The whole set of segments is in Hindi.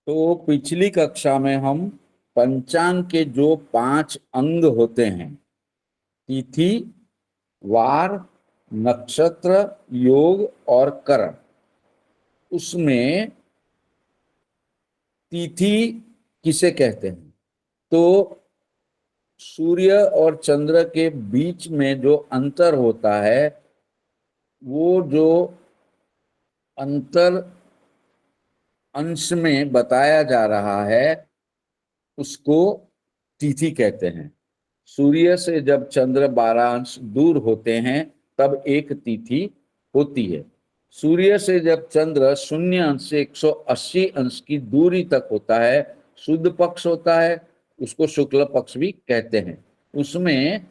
तो पिछली कक्षा में हम पंचांग के जो 5 अंग होते हैं, तिथि, वार, नक्षत्र, योग और करण, उसमें तिथि किसे कहते हैं? तो सूर्य और चंद्र के बीच में जो अंतर होता है, वो जो अंतर अंश में बताया जा रहा है, उसको तिथि कहते हैं। सूर्य से जब चंद्र 12 अंश दूर होते हैं, तब एक तिथि होती है। सूर्य से जब चंद्र 0 अंश से 180 अंश की दूरी तक होता है, शुद्ध पक्ष होता है, उसको शुक्ल पक्ष भी कहते हैं। उसमें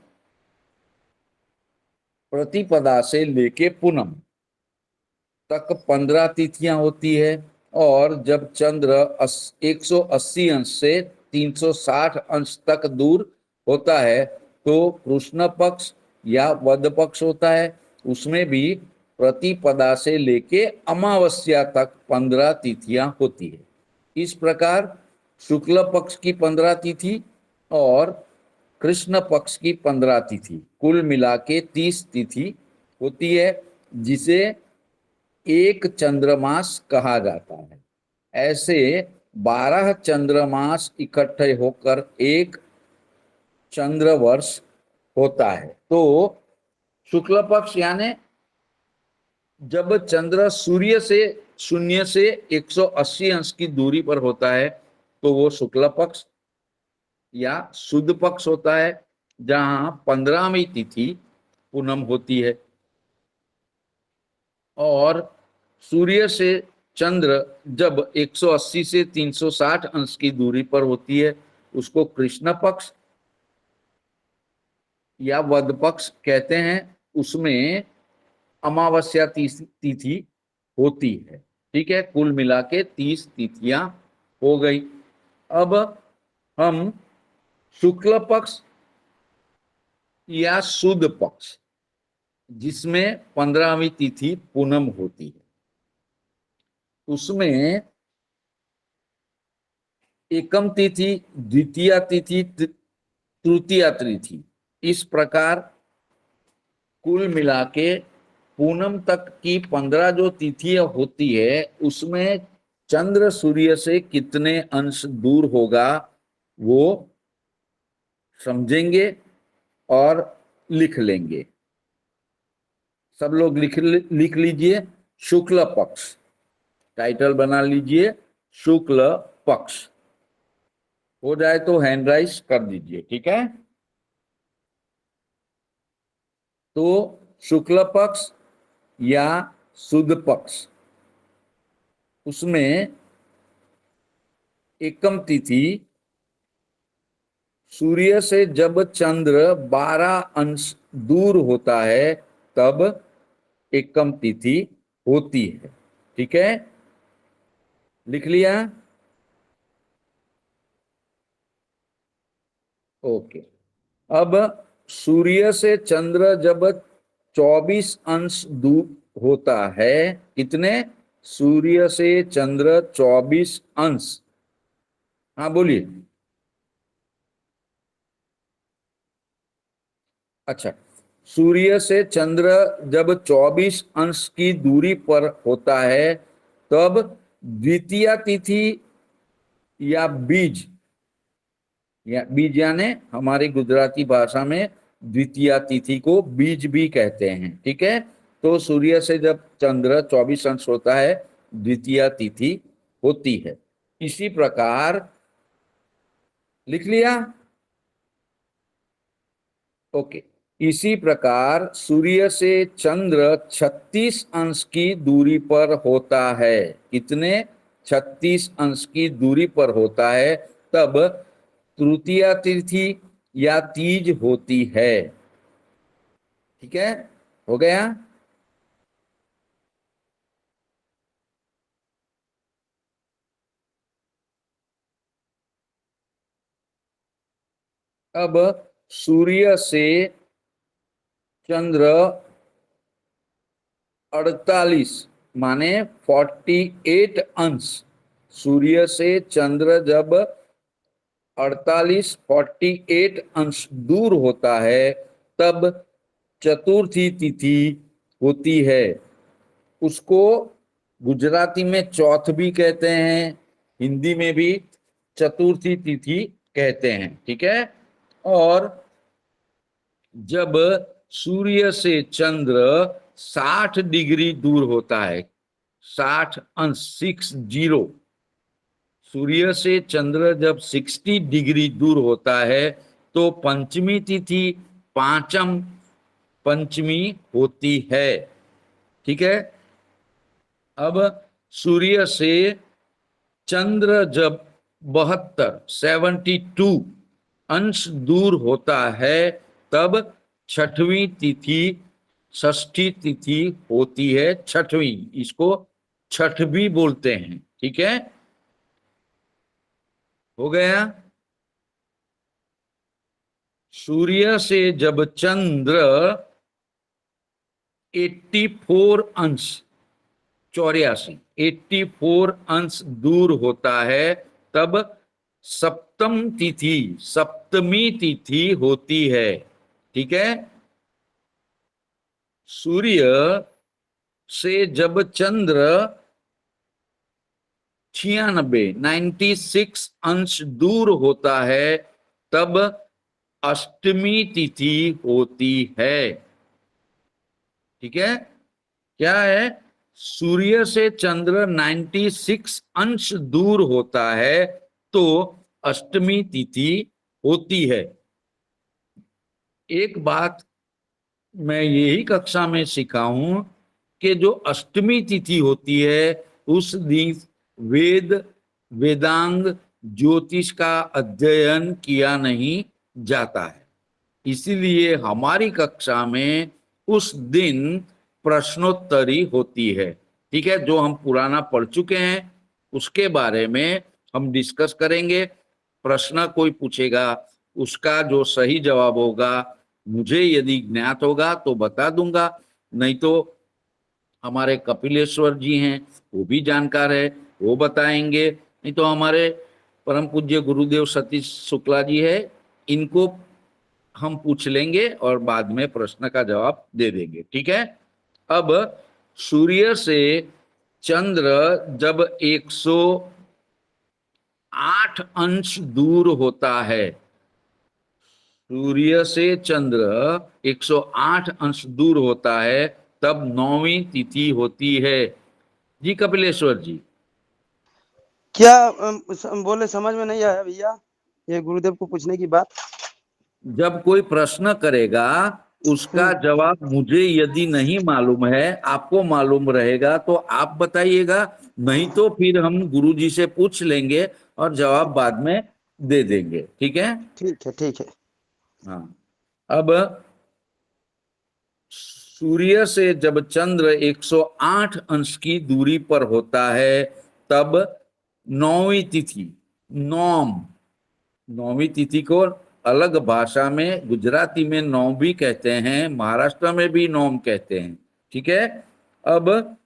प्रतिपदा से लेके पूनम तक 15 तिथियां होती है। और जब चंद्र 180 अंश से 360 अंश तक दूर होता है, तो कृष्ण पक्ष या वद पक्ष होता है। उसमें भी प्रतिपदा से लेके अमावस्या तक 15 तिथियां होती है। इस प्रकार शुक्ल पक्ष की 15 तिथि और कृष्ण पक्ष की 15 तिथि, कुल मिला के 30 तिथि होती है, जिसे एक चंद्रमास कहा जाता है। ऐसे 12 चंद्रमास इकट्ठे होकर एक चंद्र वर्ष होता है। तो शुक्ल पक्ष यानी जब चंद्र सूर्य से 0 से 180 अंश की दूरी पर होता है, तो वो शुक्ल पक्ष या शुद्ध पक्ष होता है, जहां 15वीं तिथि पूनम होती है। और सूर्य से चंद्र जब 180 से 360 अंश की दूरी पर होती है, उसको कृष्ण पक्ष या वद पक्ष कहते हैं। उसमें अमावस्या तिथि होती है। ठीक है, कुल मिला के 30 तिथियां हो गई। अब हम शुक्ल पक्ष या शुद्ध पक्ष, जिसमें 15वीं तिथि पूनम होती है, उसमें एकम तिथि, द्वितीय तिथि, तृतीय तिथि, इस प्रकार कुल मिला के पूनम तक की 15 जो तिथियां होती है, उसमें चंद्र सूर्य से कितने अंश दूर होगा वो समझेंगे और लिख लेंगे। सब लोग लिख लीजिए शुक्ल पक्ष, टाइटल बना लीजिए शुक्ल पक्ष। हो जाए तो हैंड राइज कर दीजिए, ठीक है। तो शुक्ल पक्ष या शुद्ध पक्ष, उसमें एकम तिथि सूर्य से जब चंद्र 12 अंश दूर होता है, तब एकम तिथि होती है। ठीक है, लिख लिया? ओके। अब सूर्य से चंद्र जब 24 अंश दूर होता है, कितने? सूर्य से चंद्र 24 अंश। हाँ बोलिए। अच्छा, सूर्य से चंद्र जब 24 अंश की दूरी पर होता है, तब द्वितीय तिथि या बीज, या बीज यानी हमारी गुजराती भाषा में द्वितीय तिथि को बीज भी कहते हैं। ठीक है, तो सूर्य से जब चंद्र 24 अंश होता है, द्वितीय तिथि होती है। इसी प्रकार, लिख लिया? ओके। इसी प्रकार सूर्य से चंद्र 36 अंश की दूरी पर होता है। कितने? 36 अंश की दूरी पर होता है, तब तृतीया तिथि या तीज होती है। ठीक है, हो गया? अब सूर्य से चंद्र 48 माने 48 अंश सूर्य से चंद्र जब 48 अंश दूर होता है तब चतुर्थी तिथि होती है। उसको गुजराती में चौथ भी कहते हैं, हिंदी में भी चतुर्थी तिथि कहते हैं। ठीक है। और जब सूर्य से चंद्र 60 डिग्री दूर होता है, 60 अंश 60, सूर्य से चंद्र जब 60 डिग्री दूर होता है तो पंचमी तिथि पांचम पंचमी होती है। ठीक है। अब सूर्य से चंद्र जब 72 अंश दूर होता है तब छठवीं तिथि षष्ठी तिथि होती है। छठवीं, इसको छठ भी बोलते हैं। ठीक है, हो गया। सूर्य से जब चंद्र 84 अंश 84 अंश दूर होता है तब सप्तमी तिथि होती है। ठीक है। सूर्य से जब चंद्र 96 अंश दूर होता है तब अष्टमी तिथि होती है। ठीक है। क्या है? सूर्य से चंद्र 96 अंश दूर होता है तो अष्टमी तिथि होती है। एक बात मैं यही कक्षा में सीखा हूं कि जो अष्टमी तिथि होती है उस दिन वेदांग ज्योतिष का अध्ययन किया नहीं जाता है। इसीलिए हमारी कक्षा में उस दिन प्रश्नोत्तरी होती है। ठीक है, जो हम पुराना पढ़ चुके हैं उसके बारे में हम डिस्कस करेंगे। प्रश्न कोई पूछेगा, उसका जो सही जवाब होगा मुझे यदि ज्ञात होगा तो बता दूंगा, नहीं तो हमारे कपिलेश्वर जी हैं, वो भी जानकार है, वो बताएंगे। नहीं तो हमारे परम पूज्य गुरुदेव सतीश शुक्ला जी है, इनको हम पूछ लेंगे और बाद में प्रश्न का जवाब दे देंगे। ठीक है। अब सूर्य से चंद्र जब 108 अंश दूर होता है, सूर्य से चंद्र 108 अंश दूर होता है तब नौवीं तिथि होती है। जी कपिलेश्वर जी। क्या बोले, समझ में नहीं आया भैया ये गुरुदेव को पूछने की बात। जब कोई प्रश्न करेगा उसका जवाब मुझे यदि नहीं मालूम है, आपको मालूम रहेगा तो आप बताइएगा, नहीं तो फिर हम गुरुजी से पूछ लेंगे और जवाब बाद में दे देंगे। ठीक है। ठीक है, ठीक है। हाँ। अब सूर्य से जब चंद्र 108 अंश की दूरी पर होता है तब नौवीं तिथि, नौवीं तिथि को अलग भाषा में गुजराती में नौ भी कहते हैं, महाराष्ट्र में भी नौम कहते हैं। ठीक है। अब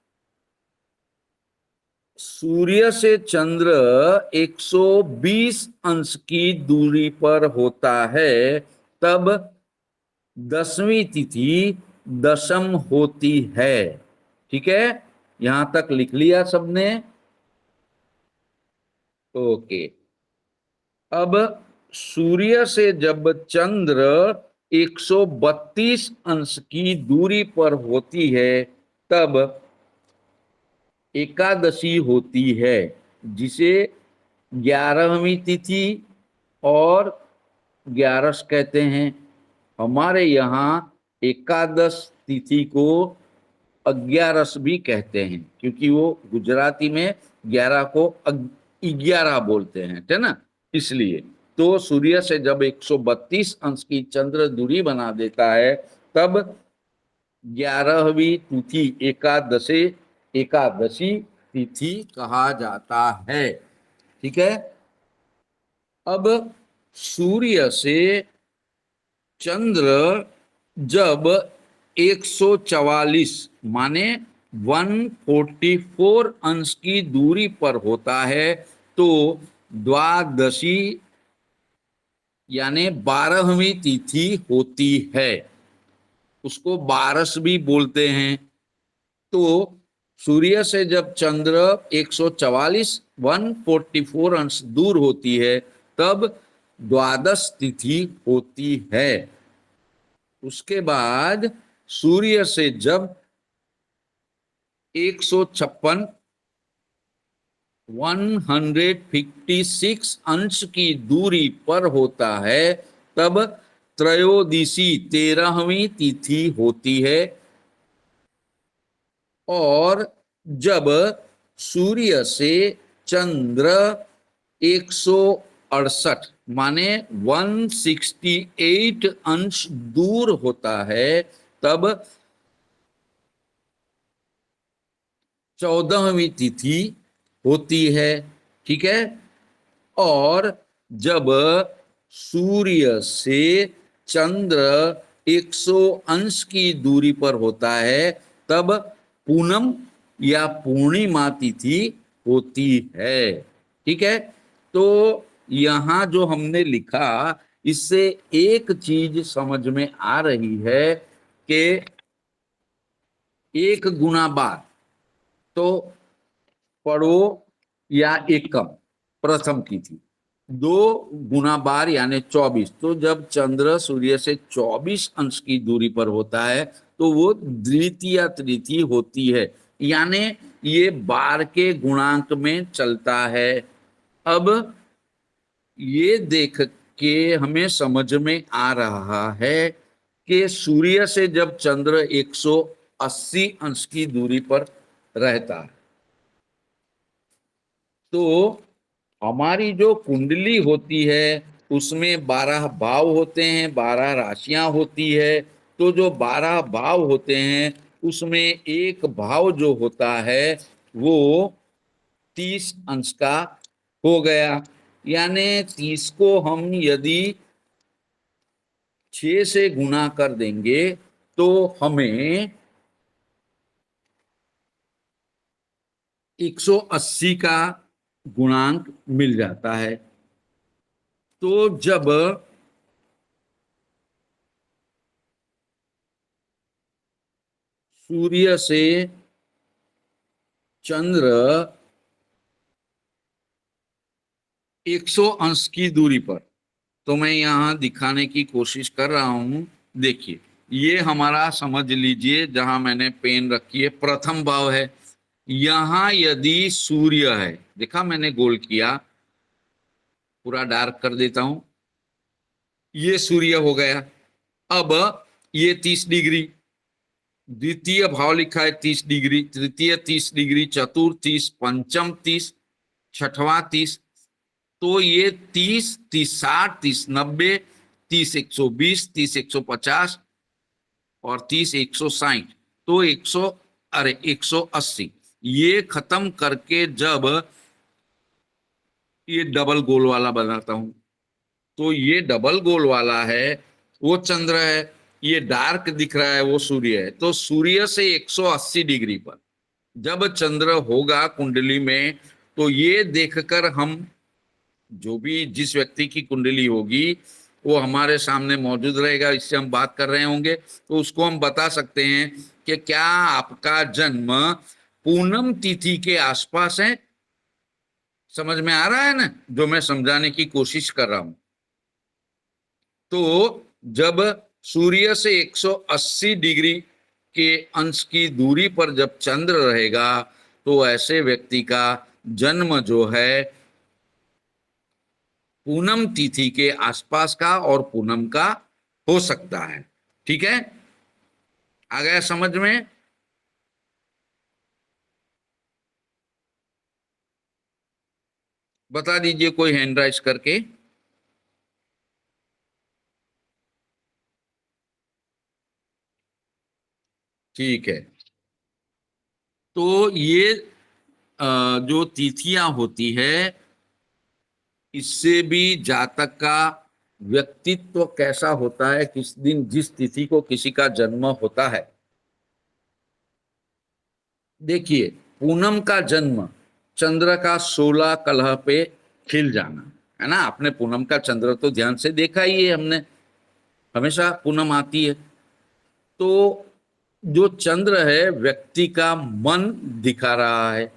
सूर्य से चंद्र 120 अंश की दूरी पर होता है तब 10वीं तिथि दशम होती है। ठीक है, यहां तक लिख लिया सबने? ओके। अब सूर्य से जब चंद्र 132 अंश की दूरी पर होती है तब एकादशी होती है, जिसे 11वीं तिथि और 11 कहते हैं। हमारे यहाँ एकादश तिथि को 11 भी कहते हैं, क्योंकि वो गुजराती में 11 को 11 बोलते हैं, है ना, इसलिए। तो सूर्य से जब 132 अंश की चंद्र दूरी बना देता है तब 11वीं तिथि एकादशी तिथि कहा जाता है। ठीक है। अब सूर्य से चंद्र जब 144 माने 144 अंश की दूरी पर होता है तो द्वादशी यानी 12वीं तिथि होती है, उसको बारस भी बोलते हैं। तो सूर्य से जब चंद्र 144 144 अंश दूर होती है तब द्वादश तिथि होती है। उसके बाद सूर्य से जब 156 156 अंश की दूरी पर होता है तब त्रयोदशी 13वीं तिथि होती है। और जब सूर्य से चंद्र 168 माने 168 अंश दूर होता है तब 14वीं तिथि होती है। ठीक है। और जब सूर्य से चंद्र 100 अंश की दूरी पर होता है तब पूनम या पूर्णिमा तिथि होती है। ठीक है। तो यहां जो हमने लिखा इससे एक चीज समझ में आ रही है कि 1 गुना 12 तो पड़ो या एकम प्रथम की थी, 2 गुना 12 यानी 24। तो जब चंद्र सूर्य से 24 अंश की दूरी पर होता है तो वो द्वितीय तृतीय होती है, यानी ये 12 के गुणांक में चलता है। अब ये देख के हमें समझ में आ रहा है कि सूर्य से जब चंद्र 180 अंश की दूरी पर रहता है तो हमारी जो कुंडली होती है उसमें 12 भाव होते हैं, 12 राशियां होती है। तो जो 12 भाव होते हैं उसमें एक भाव जो होता है वो 30 अंश का हो गया, यानी 30 को हम यदि 6 से गुना कर देंगे तो हमें 180 का गुणांक मिल जाता है। तो जब सूर्य से चंद्र 100 अंश की दूरी पर, तो मैं यहां दिखाने की कोशिश कर रहा हूं। देखिए ये हमारा समझ लीजिए जहां मैंने पेन रखी है प्रथम भाव है। यहां यदि सूर्य है, देखा मैंने गोल किया, पूरा डार्क कर देता हूं, ये सूर्य हो गया। अब ये 30 डिग्री, द्वितीय भाव लिखा है 30 डिग्री, तृतीय 30 डिग्री, चतुर्थ 30, पंचम 30, छठवां 30। तो ये 30 30 60 30 90 30 120 30 150 और 30 160, तो 180 ये खत्म करके जब ये डबल गोल वाला बनाता हूं तो ये डबल गोल वाला है वो चंद्र है, ये डार्क दिख रहा है वो सूर्य है। तो सूर्य से 180 डिग्री पर जब चंद्र होगा कुंडली में तो ये देखकर हम, जो भी जिस व्यक्ति की कुंडली होगी वो हमारे सामने मौजूद रहेगा, इससे हम बात कर रहे होंगे तो उसको हम बता सकते हैं कि क्या आपका जन्म पूनम तिथि के आसपास है। समझ में आ रहा है ना जो मैं समझाने की कोशिश कर रहा हूं। तो जब सूर्य से 180 डिग्री के अंश की दूरी पर जब चंद्र रहेगा तो ऐसे व्यक्ति का जन्म जो है पूनम तिथि के आसपास का और पूनम का हो सकता है। ठीक है, आ गया समझ में। बता दीजिए कोई हैंड राइज करके। ठीक है। तो ये जो तिथियां होती है इससे भी जातक का व्यक्तित्व कैसा होता है, किस दिन जिस तिथि को किसी का जन्म होता है देखिए, पूनम का जन्म चंद्र का 16 कलह पे खिल जाना, है ना। आपने पूनम का चंद्र तो ध्यान से देखा ही है हमने, हमेशा पूनम आती है। तो जो चंद्र है व्यक्ति का मन दिखा रहा है।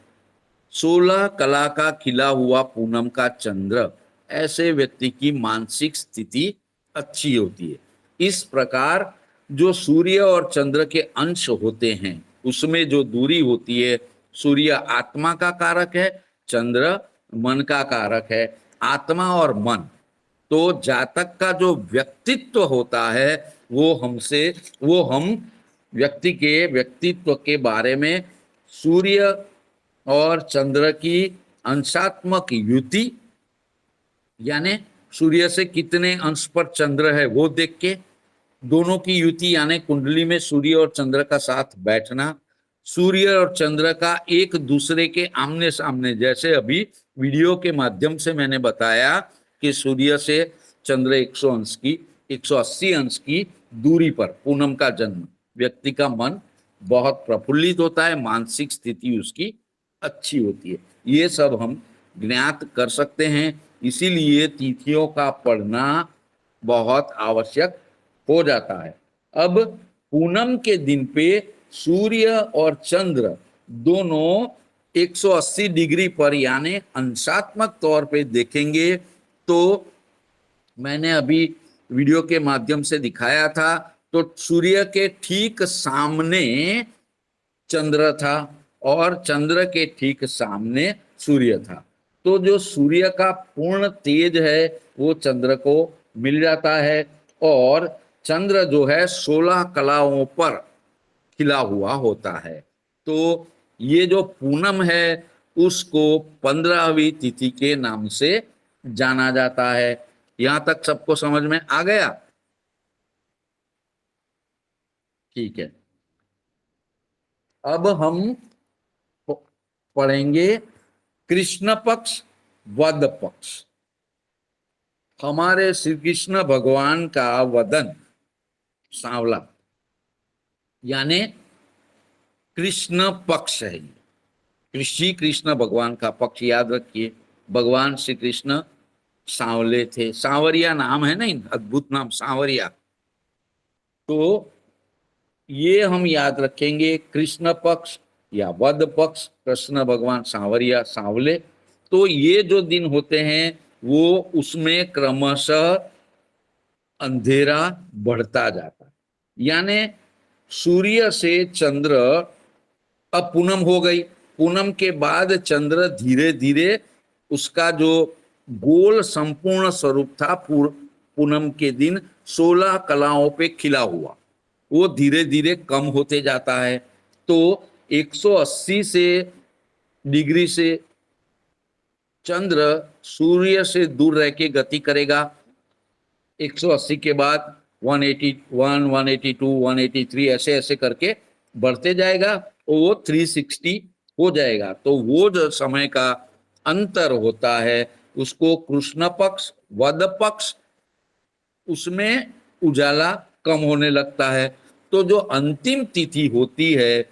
16 कला का खिला हुआ पूनम का चंद्र ऐसे व्यक्ति की मानसिक स्थिति अच्छी होती है। इस प्रकार जो सूर्य और चंद्र के अंश होते हैं उसमें जो दूरी होती है, सूर्य आत्मा का कारक है, चंद्र मन का कारक है। आत्मा और मन, तो जातक का जो व्यक्तित्व होता है वो हम व्यक्ति के व्यक्तित्व के बारे में सूर्य और चंद्र की अंशात्मक युति, यानी सूर्य से कितने अंश पर चंद्र है वो देख के, दोनों की युति यानी कुंडली में सूर्य और चंद्र का साथ बैठना, सूर्य और चंद्र का एक दूसरे के आमने सामने, जैसे अभी वीडियो के माध्यम से मैंने बताया कि सूर्य से चंद्र 180 अंश की दूरी पर पूनम का जन्म, व्यक्ति का मन बहुत प्रफुल्लित होता है, मानसिक स्थिति उसकी अच्छी होती है। ये सब हम ज्ञात कर सकते हैं, इसीलिए तिथियों का पढ़ना बहुत आवश्यक हो जाता है। अब पूनम के दिन पे सूर्य और चंद्र दोनों 180 डिग्री पर यानी अंशात्मक तौर पे देखेंगे। तो मैंने अभी वीडियो के माध्यम से दिखाया था, तो सूर्य के ठीक सामने चंद्र था और चंद्र के ठीक सामने सूर्य था। तो जो सूर्य का पूर्ण तेज है वो चंद्र को मिल जाता है, और चंद्र जो है 16 कलाओं पर खिला हुआ होता है। तो ये जो पूनम है उसको 15वीं तिथि के नाम से जाना जाता है। यहां तक सबको समझ में आ गया? ठीक है। अब हम पढ़ेंगे कृष्ण पक्ष, वद पक्ष। हमारे श्री कृष्ण भगवान का वदन सांवला यानी कृष्ण पक्ष है। श्री कृष्ण भगवान का पक्ष याद रखिए। भगवान श्री कृष्ण सांवले थे, सांवरिया नाम है ना, अद्भुत नाम सांवरिया। तो ये हम याद रखेंगे, कृष्ण पक्ष या वद पक्ष, कृष्ण भगवान सांवरिया सांवले। तो ये जो दिन होते हैं वो उसमें क्रमशः अंधेरा बढ़ता जाता है, यानी सूर्य से चंद्र, अब पूनम हो गई, पूनम के बाद चंद्र धीरे धीरे उसका जो गोल संपूर्ण स्वरूप था पूनम के दिन 16 कलाओं पे खिला हुआ, वो धीरे धीरे कम होते जाता है। तो 180 से डिग्री से चंद्र सूर्य से दूर रह के गति करेगा। 180 के बाद 181, 182, 183 ऐसे ऐसे करके बढ़ते जाएगा, वो 360 हो जाएगा। तो वो जो समय का अंतर होता है उसको कृष्ण पक्ष, वद पक्ष, उसमें उजाला कम होने लगता है। तो जो अंतिम तिथि होती है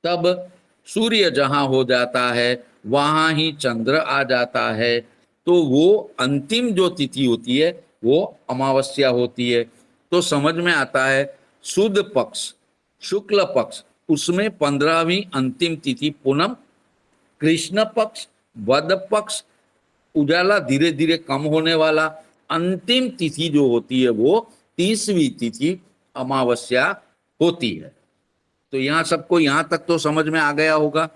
तब सूर्य जहां हो जाता है वहां ही चंद्र आ जाता है। तो वो अंतिम जो तिथि होती है वो अमावस्या होती है। तो समझ में आता है, शुद्ध पक्ष, शुक्ल पक्ष, उसमें 15वीं अंतिम तिथि पूनम, कृष्ण पक्ष, वद पक्ष, उजाला धीरे धीरे कम होने वाला, अंतिम तिथि जो होती है वो 30वीं तिथि अमावस्या होती है। तो यहां सबको यहां तक तो समझ में आ गया होगा।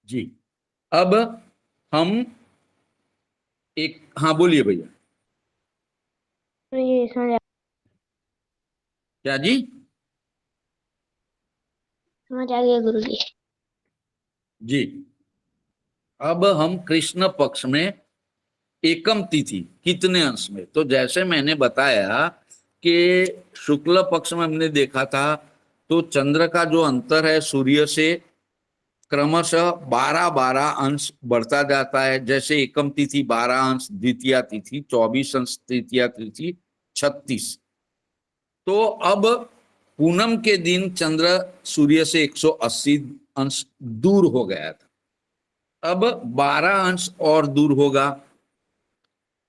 जी। अब हम एक, हाँ बोलिए भैया। ये क्या जी? समझ आ गया गुरु जी। जी। अब हम कृष्ण पक्ष में एकम तिथि कितने अंश में, तो जैसे मैंने बताया कि शुक्ल पक्ष में हमने देखा था तो चंद्र का जो अंतर है सूर्य से क्रमशः 12-12 अंश बढ़ता जाता है। जैसे एकम तिथि 12 अंश, द्वितीय तिथि 24 अंश, तृतीय तिथि 36। तो अब पूनम के दिन चंद्र सूर्य से 180 अंश दूर हो गया था, अब 12 अंश और दूर होगा,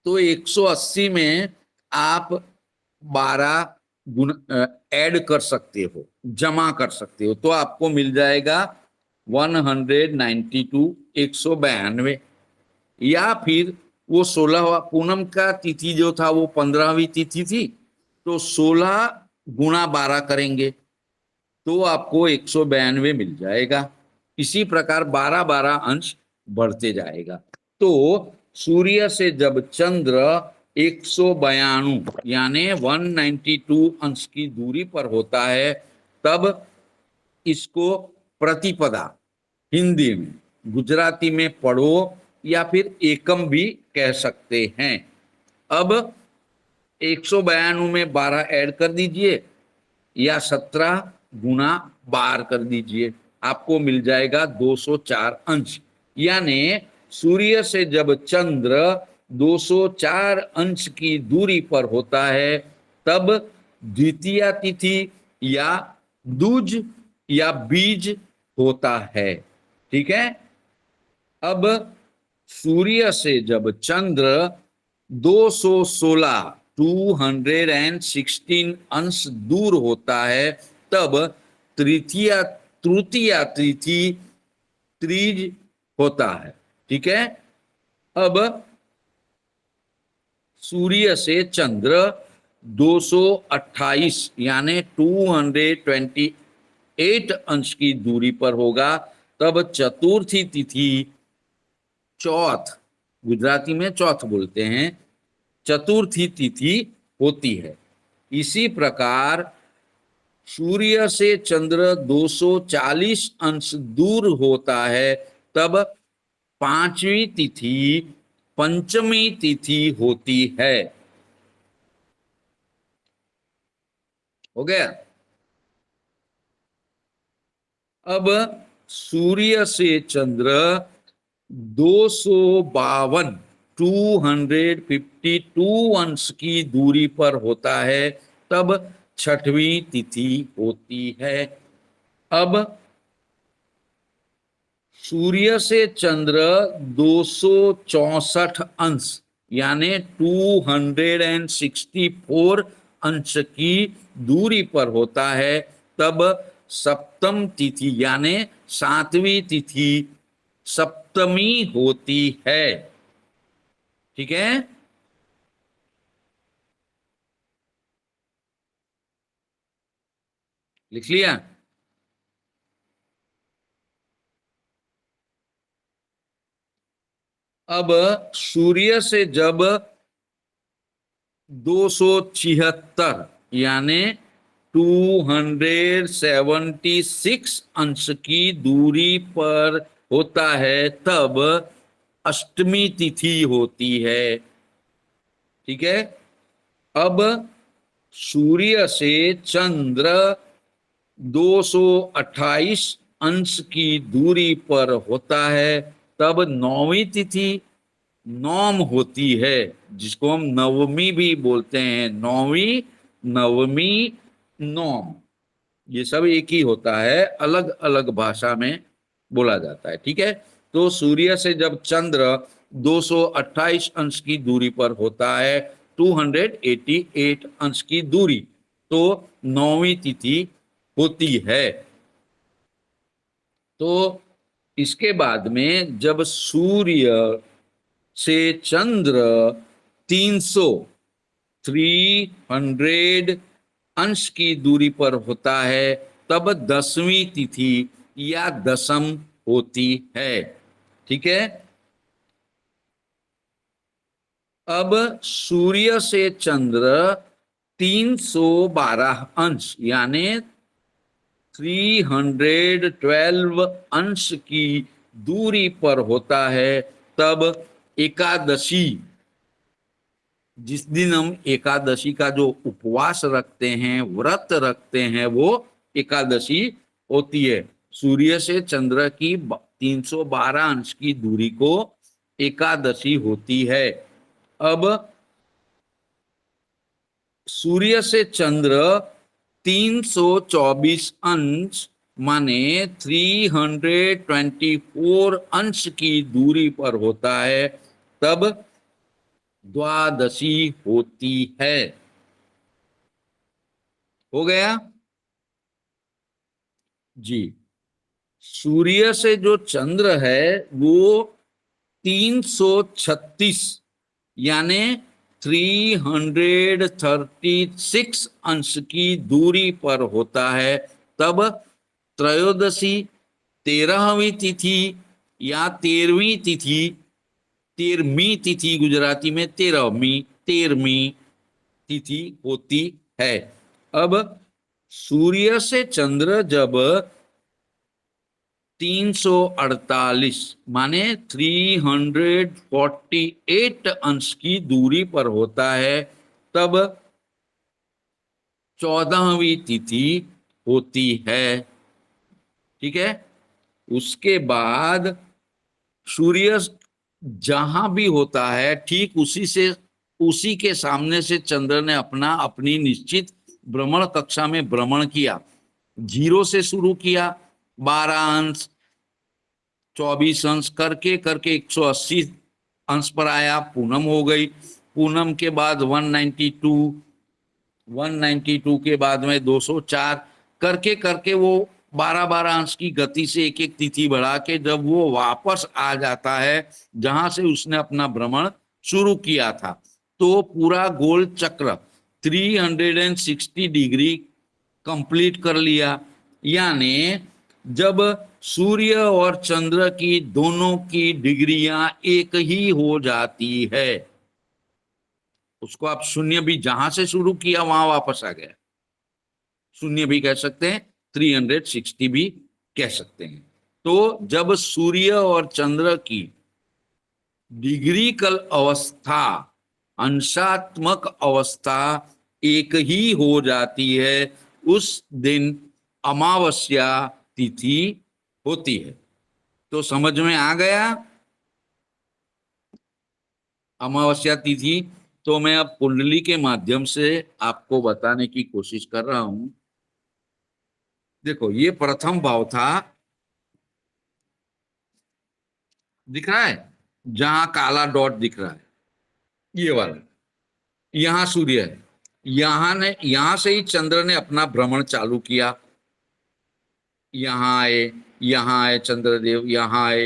तो 180 में आप 12 गुण ऐड कर सकते हो, जमा कर सकते हो, तो आपको मिल जाएगा 192, 192। या फिर वो 16 पूनम का तिथि जो था वो 15वीं तिथि थी, तो 16 गुणा 12 करेंगे तो आपको 192 मिल जाएगा। इसी प्रकार 12-12 अंश बढ़ते जाएगा। तो सूर्य से जब चंद्र 192 यानी 192 अंश की दूरी पर होता है, तब इसको प्रतिपदा हिंदी में, गुजराती में पढ़ो या फिर एकम भी कह सकते हैं। अब 192 में 12 ऐड कर दीजिए या 17 गुना 12 कर दीजिए, आपको मिल जाएगा 204 अंश। यानी सूर्य से जब चंद्र 204 अंश की दूरी पर होता है, तब द्वितीया तिथि या दूज या बीज होता है। ठीक है। अब सूर्य से जब चंद्र 216 216 अंश दूर होता है, तब तृतीया तिथि त्रीज होता है। ठीक है। अब सूर्य से चंद्र 228 यानी 228 अंश की दूरी पर होगा, तब चतुर्थी तिथि चौथ, गुजराती में चौथ बोलते हैं, चतुर्थी तिथि होती है। इसी प्रकार सूर्य से चंद्र 240 अंश दूर होता है, तब पांचवी तिथि पंचमी तिथि होती है। हो गया। अब सूर्य से चंद्र 252 252 अंश की दूरी पर होता है, तब छठवीं तिथि होती है। अब सूर्य से चंद्र 264 अंश यानी 264 अंश की दूरी पर होता है, तब सप्तम तिथि यानी 7वीं तिथि सप्तमी होती है। ठीक है। लिख लिया। अब सूर्य से जब 276 यानी 276 अंश की दूरी पर होता है, तब अष्टमी तिथि होती है। ठीक है। अब सूर्य से चंद्र 228 अंश की दूरी पर होता है, तब नौवीं तिथि नौम होती है, जिसको हम नवमी भी बोलते हैं। नौवीं, नवमी, नौम, ये सब एक ही होता है, अलग अलग भाषा में बोला जाता है। ठीक है। तो सूर्य से जब चंद्र 228 अंश की दूरी पर होता है, 288 अंश की दूरी, तो नौवीं तिथि होती है। तो इसके बाद में जब सूर्य से चंद्र 300 अंश की दूरी पर होता है, तब 10वीं तिथि या दशम होती है। ठीक है। अब सूर्य से चंद्र 312 अंश यानी 312 अंश की दूरी पर होता है, तब एकादशी, जिस दिन हम एकादशी का जो उपवास रखते हैं, व्रत रखते हैं, वो एकादशी होती है। सूर्य से चंद्र की 312 अंश की दूरी को एकादशी होती है। अब सूर्य से चंद्र 324 अंश माने 324 अंश की दूरी पर होता है, तब द्वादशी होती है। हो गया जी। सूर्य से जो चंद्र है वो 336 यानी 336 अंश की दूरी पर होता है, तब त्रयोदशी 13वीं तिथि या 13वीं तिथि, 13वीं तिथि गुजराती में 13वीं तिथि होती है। अब सूर्य से चंद्र जब 348 माने 348 अंश की दूरी पर होता है, तब 14वीं तिथि होती है। ठीक है। उसके बाद सूर्य जहां भी होता है ठीक उसी के सामने से चंद्र ने अपनी निश्चित भ्रमण कक्षा में भ्रमण किया। 0 से शुरू किया, 12 अंश, 24 अंश करके करके 180 अंश पर आया, पूनम हो गई। पूनम के बाद 192 के बाद में 204 करके करके वो 12-12 अंश की गति से एक एक तिथि बढ़ा के जब वो वापस आ जाता है जहां से उसने अपना भ्रमण शुरू किया था, तो पूरा गोल चक्र 360 डिग्री कंप्लीट कर लिया। यानी जब सूर्य और चंद्र की दोनों की डिग्रियां एक ही हो जाती है, उसको आप शून्य भी जहां से शुरू किया वहां वापस आ गया, शून्य भी कह सकते हैं, 360 भी कह सकते हैं। तो जब सूर्य और चंद्र की डिग्रीकल अवस्था, अंशात्मक अवस्था एक ही हो जाती है, उस दिन अमावस्या तिथि होती है। तो समझ में आ गया अमावस्या तिथि। तो मैं अब कुंडली के माध्यम से आपको बताने की कोशिश कर रहा हूं। देखो ये प्रथम भाव था, दिख रहा है जहां काला डॉट दिख रहा है, ये वाला, यहां सूर्य है। यहां से ही चंद्र ने अपना भ्रमण चालू किया। यहाँ आए चंद्रदेव, यहाँ आए,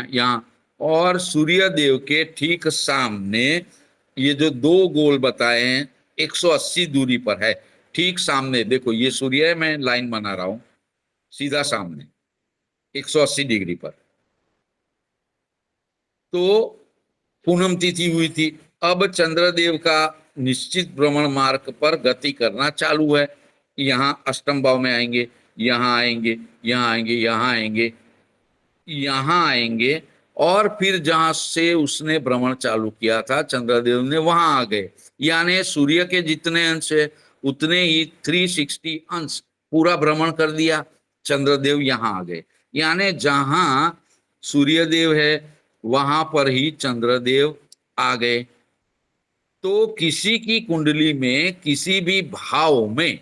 यहाँ, और सूर्य देव के ठीक सामने ये जो दो गोल बताए हैं 180 दूरी पर है, ठीक सामने देखो ये सूर्य है, मैं लाइन बना रहा हूं सीधा सामने 180 डिग्री पर। तो पूनम तिथि हुई थी। अब चंद्रदेव का निश्चित भ्रमण मार्ग पर गति करना चालू है। यहाँ अष्टम भाव में आएंगे, यहाँ आएंगे, यहाँ आएंगे, यहाँ आएंगे, यहाँ आएंगे, और फिर जहां से उसने भ्रमण चालू किया था चंद्रदेव ने वहां आ गए। यानी सूर्य के जितने अंश है उतने ही 360 अंश पूरा भ्रमण कर दिया, चंद्रदेव यहाँ आ गए। यानी जहां सूर्यदेव है वहां पर ही चंद्रदेव आ गए। तो किसी की कुंडली में किसी भी भाव में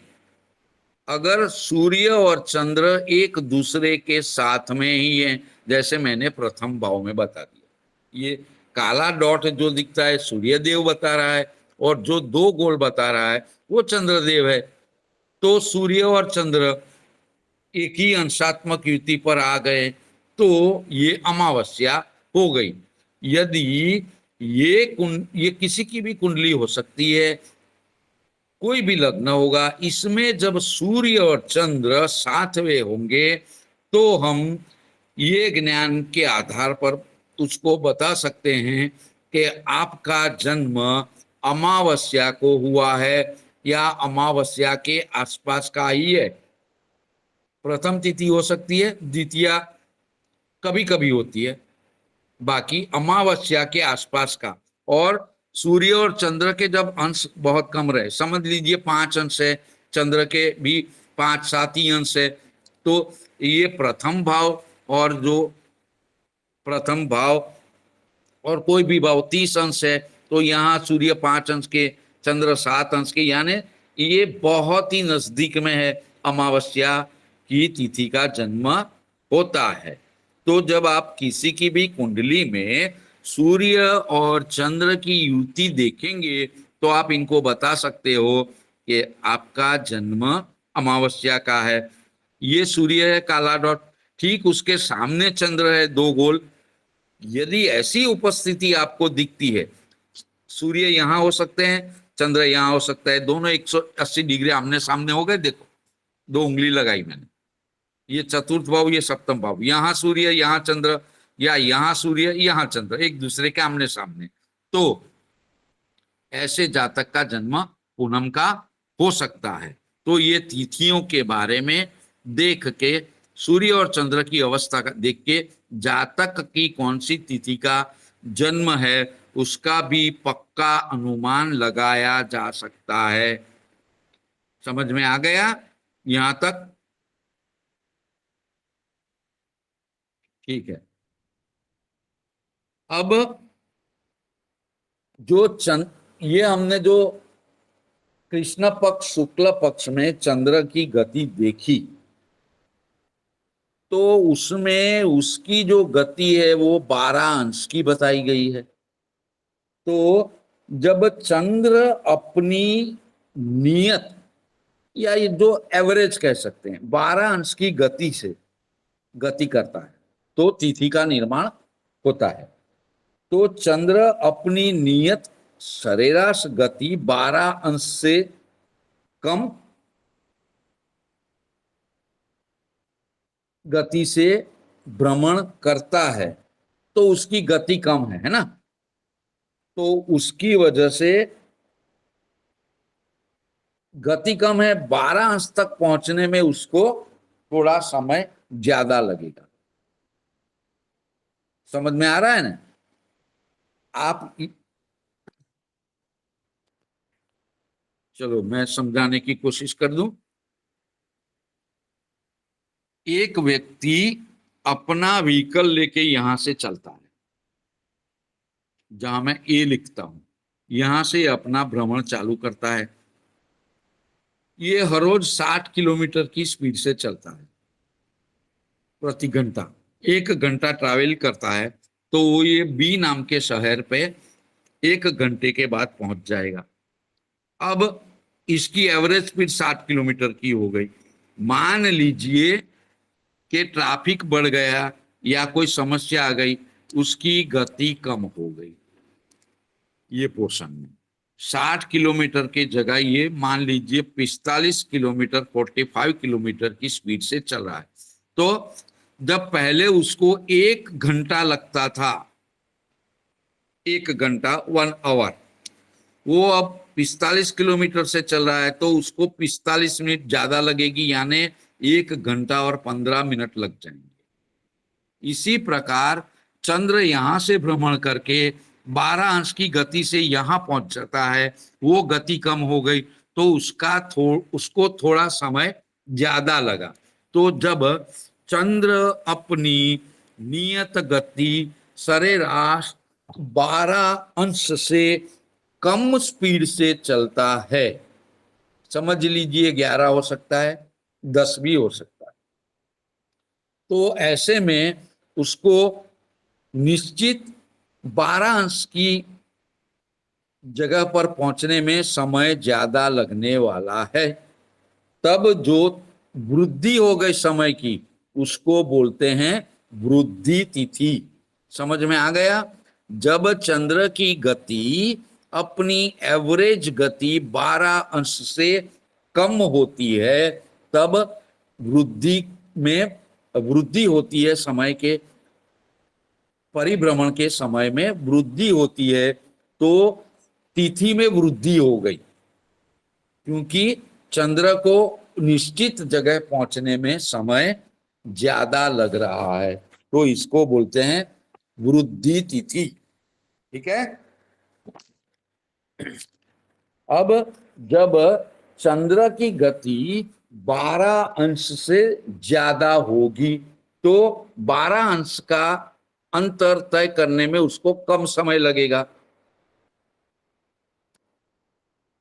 अगर सूर्य और चंद्र एक दूसरे के साथ में ही है, जैसे मैंने प्रथम भाव में बता दिया, ये काला डॉट जो दिखता है सूर्यदेव बता रहा है, और जो दो गोल बता रहा है वो चंद्रदेव है। तो सूर्य और चंद्र एक ही अंशात्मक युति पर आ गए, तो ये अमावस्या हो गई। यदि ये किसी की भी कुंडली हो सकती है, कोई भी लग्न होगा, इसमें जब सूर्य और चंद्र साथवे होंगे तो हम ये ज्ञान के आधार पर उसको बता सकते हैं कि आपका जन्म अमावस्या को हुआ है या अमावस्या के आसपास का ही है। प्रथम तिथि हो सकती है, द्वितीया कभी कभी होती है, बाकी अमावस्या के आसपास का। और सूर्य और चंद्र के जब अंश बहुत कम रहे, समझ लीजिए 5 अंश है, चंद्र के भी 5-7 ही अंश है, तो ये प्रथम भाव, और जो प्रथम भाव और कोई भी भाव 30 अंश है, तो यहाँ सूर्य 5 अंश के चंद्र 7 अंश की, यानी ये बहुत ही नजदीक में है अमावस्या की तिथि का जन्म होता है। तो जब आप किसी की भी कुंडली में सूर्य और चंद्र की युति देखेंगे तो आप इनको बता सकते हो कि आपका जन्म अमावस्या का है। ये सूर्य है काला डॉट, ठीक उसके सामने चंद्र है 2 गोल। यदि ऐसी उपस्थिति आपको दिखती है, सूर्य यहां हो सकते हैं, चंद्र यहां हो सकता है, दोनों 180 डिग्री आमने सामने हो गए। देखो 2 उंगली लगाई मैंने, ये चतुर्थ भाव, ये सप्तम भाव, यहां सूर्य यहां चंद्र, या यहां सूर्य यहां चंद्र, एक दूसरे के आमने सामने। तो ऐसे जातक का जन्म पूनम का हो सकता है। तो ये तिथियों के बारे में देख के, सूर्य और चंद्र की अवस्था का देख के जातक की कौन सी तिथि का जन्म है उसका भी पक्का अनुमान लगाया जा सकता है। समझ में आ गया यहां तक? ठीक है। अब जो ये हमने जो कृष्ण पक्ष शुक्ल पक्ष में चंद्र की गति देखी, तो उसमें उसकी जो गति है वो 12 अंश की बताई गई है। तो जब चंद्र अपनी नियत, या ये जो एवरेज कह सकते हैं, 12 अंश की गति से गति करता है तो तिथि का निर्माण होता है। तो चंद्र अपनी नियत सरेराश गति 12 अंश से कम गति से भ्रमण करता है, तो उसकी गति कम है ना। तो उसकी वजह से गति कम है, 12 अंश तक पहुंचने में उसको थोड़ा समय ज्यादा लगेगा। समझ में आ रहा है ना? आप चलो मैं समझाने की कोशिश कर दूं। एक व्यक्ति अपना व्हीकल लेके यहां से चलता है, जहां मैं ए लिखता हूं, यहां से अपना भ्रमण चालू करता है। ये हर रोज 60 किलोमीटर की स्पीड से चलता है प्रति घंटा। 1 घंटा ट्रैवल करता है तो वो ये बी नाम के शहर पे 1 घंटे के बाद पहुंच जाएगा। अब इसकी एवरेज स्पीड 60 किलोमीटर की हो गई। मान लीजिए कि ट्रैफिक बढ़ गया या कोई समस्या आ गई, उसकी गति कम हो गई। ये पोर्शन में 60 किलोमीटर की जगह ये मान लीजिए 45 किलोमीटर 45 किलोमीटर की स्पीड से चल रहा है। तो जब पहले उसको 1 घंटा लगता था, 1 घंटा 1 आवर, वो अब 45 किलोमीटर से चल रहा है तो उसको 45 मिनट ज्यादा लगेगी, यानी 1 घंटा और 15 मिनट लग जाएंगे। इसी प्रकार चंद्र यहां से भ्रमण करके 12 अंश की गति से यहां पहुंच जाता है, वो गति कम हो गई तो उसको थोड़ा समय ज्यादा लगा। तो जब चंद्र अपनी नियत गति सरेराश 12 अंश से कम स्पीड से चलता है, समझ लीजिए 11 हो सकता है, 10 भी हो सकता है, तो ऐसे में उसको निश्चित 12 अंश की जगह पर पहुंचने में समय ज्यादा लगने वाला है। तब जो वृद्धि हो गई समय की उसको बोलते हैं वृद्धि तिथि। समझ में आ गया? जब चंद्र की गति अपनी एवरेज गति 12 अंश से कम होती है, तब वृद्धि में वृद्धि होती है, समय के परिभ्रमण के समय में वृद्धि होती है, तो तिथि में वृद्धि हो गई, क्योंकि चंद्र को निश्चित जगह पहुंचने में समय ज्यादा लग रहा है, तो इसको बोलते हैं वृद्धि तिथि। ठीक है। अब जब चंद्र की गति 12 अंश से ज्यादा होगी तो 12 अंश का अंतर तय करने में उसको कम समय लगेगा।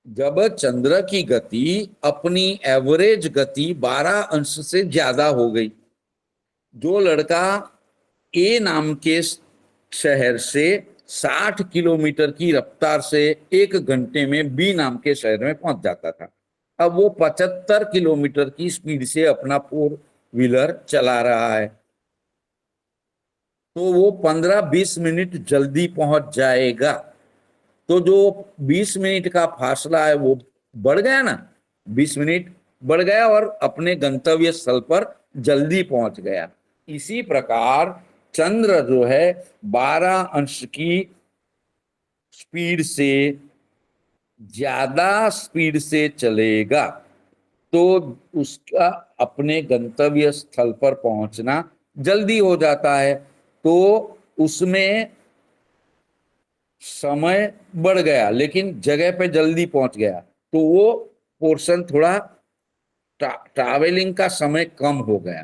जब चंद्र की गति अपनी एवरेज गति 12 अंश से ज्यादा हो गई, जो लड़का ए नाम के शहर से 60 किलोमीटर की रफ्तार से 1 घंटे में बी नाम के शहर में पहुंच जाता था, अब वो 75 किलोमीटर की स्पीड से अपना 4 व्हीलर चला रहा है, तो वो 15-20 मिनट जल्दी पहुंच जाएगा। तो जो 20 मिनट का फासला है वो बढ़ गया ना, 20 मिनट बढ़ गया और अपने गंतव्य स्थल पर जल्दी पहुंच गया। इसी प्रकार चंद्र जो है 12 अंश की स्पीड से ज्यादा स्पीड से चलेगा, तो उसका अपने गंतव्य स्थल पर पहुंचना जल्दी हो जाता है, तो उसमें समय बढ़ गया लेकिन जगह पे जल्दी पहुंच गया, तो वो पोर्शन थोड़ा ट्रैवलिंग का समय कम हो गया।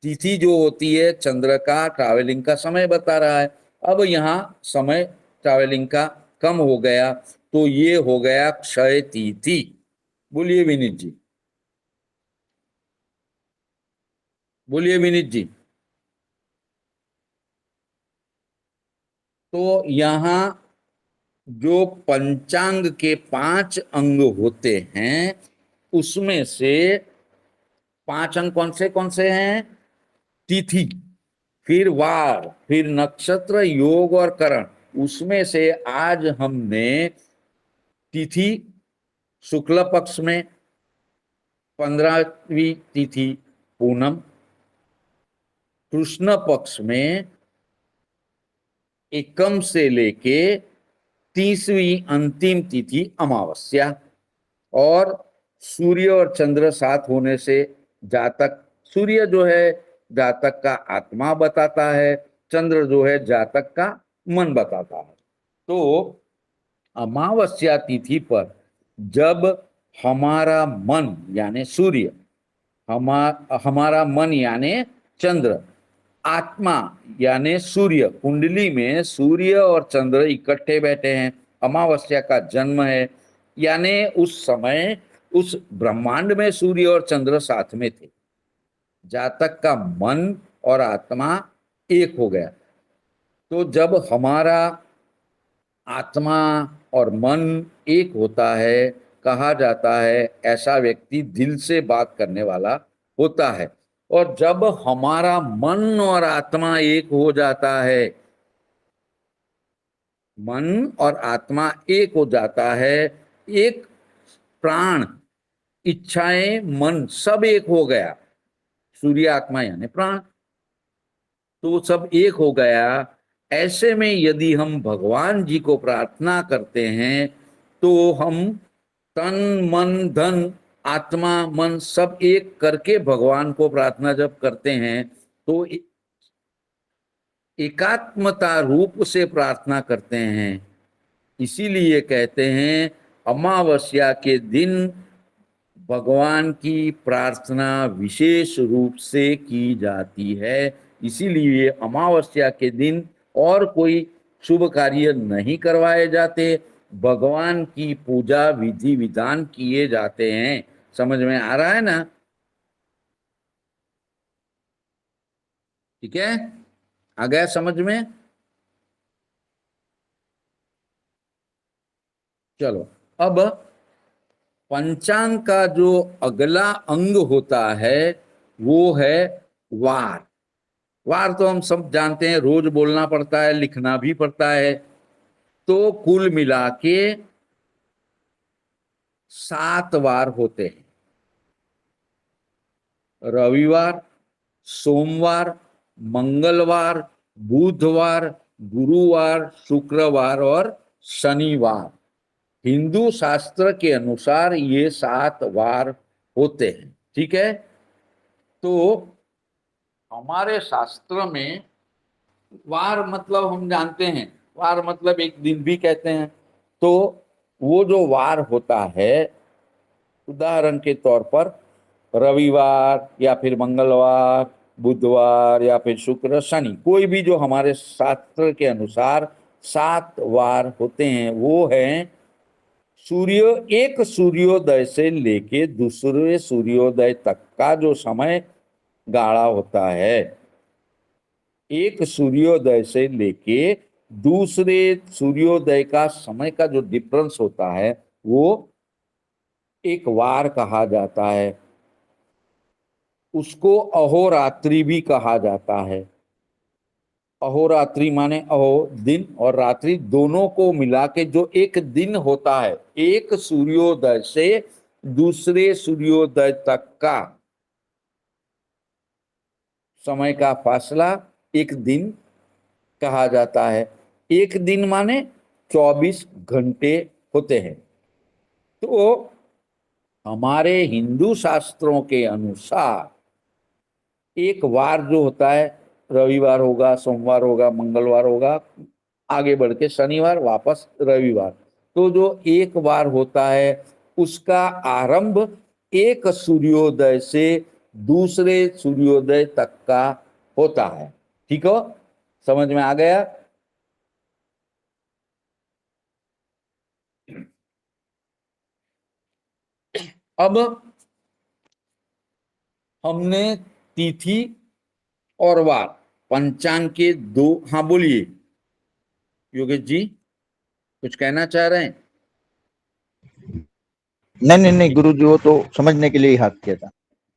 तिथि जो होती है चंद्र का ट्रैवलिंग का समय बता रहा है, अब यहाँ समय ट्रैवलिंग का कम हो गया, तो ये हो गया क्षय तिथि। बोलिए विनीत जी, बोलिए विनीत जी। तो यहाँ जो पंचांग के 5 अंग होते हैं उसमें से 5 अंग कौन से हैं? तिथि, फिर वार, फिर नक्षत्र, योग और करण। उसमें से आज हमने तिथि शुक्ल पक्ष में 15वीं तिथि पूनम, कृष्ण पक्ष में एकम से लेके 30वीं अंतिम तिथि अमावस्या, और सूर्य और चंद्र साथ होने से जातक, सूर्य जो है जातक का आत्मा बताता है, चंद्र जो है जातक का मन बताता है। तो अमावस्या तिथि पर जब हमारा मन यानी सूर्य, हमारा मन यानी चंद्र, आत्मा यानी सूर्य, कुंडली में सूर्य और चंद्र इकट्ठे बैठे हैं, अमावस्या का जन्म है, यानी उस समय उस ब्रह्मांड में सूर्य और चंद्र साथ में थे, जातक का मन और आत्मा एक हो गया। तो जब हमारा आत्मा और मन एक होता है, कहा जाता है ऐसा व्यक्ति दिल से बात करने वाला होता है। और जब हमारा मन और आत्मा एक हो जाता है, मन और आत्मा एक हो जाता है, एक प्राण, इच्छाएं, मन सब एक हो गया, सूर्य आत्मा यानी प्राण, तो सब एक हो गया। ऐसे में यदि हम भगवान जी को प्रार्थना करते हैं तो हम तन मन धन आत्मा मन सब एक करके भगवान को प्रार्थना जब करते हैं तो एकात्मता रूप से प्रार्थना करते हैं। इसीलिए कहते हैं अमावस्या के दिन भगवान की प्रार्थना विशेष रूप से की जाती है। इसीलिए अमावस्या के दिन और कोई शुभ कार्य नहीं करवाए जाते, भगवान की पूजा विधि विधान किए जाते हैं। समझ में आ रहा है ना? ठीक है, आ गया समझ में? चलो, अब पंचांग का जो अगला अंग होता है वो है वार। वार तो हम सब जानते हैं, रोज बोलना पड़ता है, लिखना भी पड़ता है। तो कुल मिला के 7 वार होते हैं, रविवार, सोमवार, मंगलवार, बुधवार, गुरुवार, शुक्रवार और शनिवार। हिंदू शास्त्र के अनुसार ये 7 वार होते हैं। ठीक है, तो हमारे शास्त्र में वार मतलब हम जानते हैं, वार मतलब एक दिन भी कहते हैं। तो वो जो वार होता है, उदाहरण के तौर पर रविवार या फिर मंगलवार, बुधवार या फिर शुक्र शनि, कोई भी जो हमारे शास्त्र के अनुसार 7 वार होते हैं वो हैं सूर्य एक सूर्योदय से लेके दूसरे सूर्योदय तक का जो समय गाढ़ा होता है, एक सूर्योदय से लेके दूसरे सूर्योदय का समय का जो डिफरेंस होता है वो एक वार कहा जाता है। उसको अहोरात्रि भी कहा जाता है। अहोरात्रि माने अहो दिन और रात्रि दोनों को मिला के जो एक दिन होता है, एक सूर्योदय से दूसरे सूर्योदय तक का समय का फासला एक दिन कहा जाता है। एक दिन माने 24 घंटे होते हैं। तो हमारे हिंदू शास्त्रों के अनुसार एक वार जो होता है, रविवार होगा, सोमवार होगा, मंगलवार होगा, आगे बढ़ के शनिवार, वापस रविवार, तो जो एक वार होता है उसका आरंभ एक सूर्योदय से दूसरे सूर्योदय तक का होता है। ठीक हो, समझ में आ गया? अब हमने तिथि और वार पंचांग के दो, हाँ बोलिए योगेश जी, कुछ कहना चाह रहे हैं? नहीं नहीं नहीं गुरु जी, वो तो समझने के लिए ही हाथ किया था।